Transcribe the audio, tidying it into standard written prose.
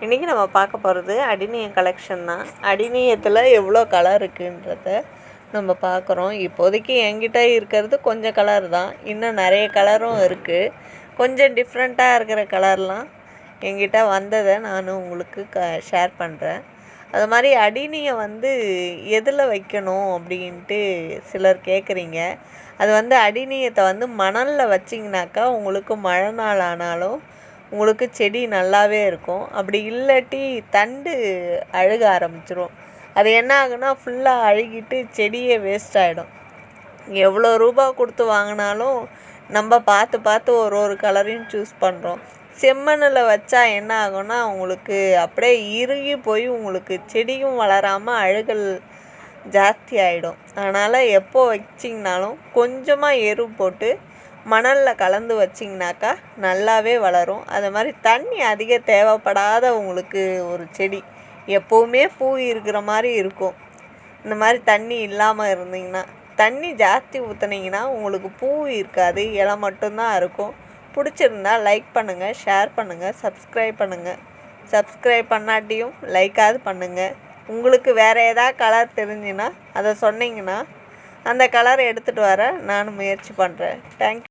இன்றைக்கி நம்ம பார்க்க போகிறது அடினியம் கலெக்ஷன் தான். அடினியத்தில் எவ்வளோ கலர் இருக்குன்றத நம்ம பார்க்குறோம். இப்போதைக்கு என்கிட்ட இருக்கிறது கொஞ்சம் கலர் தான், இன்னும் நிறைய கலரும் இருக்குது. கொஞ்சம் டிஃப்ரெண்ட்டாக இருக்கிற கலர்லாம் என்கிட்ட வந்ததை நான் உங்களுக்கு ஷேர் பண்ணுறேன். அது மாதிரி அடினியம் எதில் வைக்கணும் அப்படின்ட்டு சிலர் கேட்குறீங்க. அது அடினியத்தை மணலில் வச்சிங்கனாக்கா உங்களுக்கு மழை நாள் ஆனாலும் உங்களுக்கு செடி நல்லாவே இருக்கும். அப்படி இல்லாட்டி தண்டு அழுக ஆரம்பிச்சிரும். அது என்ன ஆகுன்னா ஃபுல்லாக அழுகிட்டு செடியே வேஸ்ட் ஆகிடும். எவ்வளோ ரூபா கொடுத்து வாங்கினாலும் நம்ம பார்த்து பார்த்து ஒரு கலரையும் சூஸ் பண்ணுறோம். செம்மண்ணில் வச்சா என்ன ஆகும்னா உங்களுக்கு அப்படியே இறுகி போய் உங்களுக்கு செடியும் வளராமல் அழுகல் ஜாஸ்தி ஆகிடும். அதனால் எப்போ வச்சிங்கனாலும் கொஞ்சமாக எரு போட்டு மணலில் கலந்து வச்சிங்கனாக்கா நல்லாவே வளரும். அது மாதிரி தண்ணி அதிக தேவைப்படாத உங்களுக்கு ஒரு செடி எப்போவுமே பூ இருக்கிற மாதிரி இருக்கும். இந்த மாதிரி தண்ணி இல்லாமல் இருந்தீங்கன்னா, தண்ணி ஜாஸ்தி ஊற்றுனீங்கன்னா உங்களுக்கு பூ இருக்காது, இலை மட்டும்தான் இருக்கும். பிடிச்சிருந்தா லைக் பண்ணுங்கள், ஷேர் பண்ணுங்கள், சப்ஸ்கிரைப் பண்ணுங்கள். சப்ஸ்கிரைப் பண்ணாட்டியும் லைக்காவது பண்ணுங்கள். உங்களுக்கு வேறு ஏதாவது கலர் தெரிஞ்சுன்னா அதை சொன்னீங்கன்னா அந்த கலரை எடுத்துகிட்டு வர நான் முயற்சி பண்ணுறேன். தேங்க்யூ.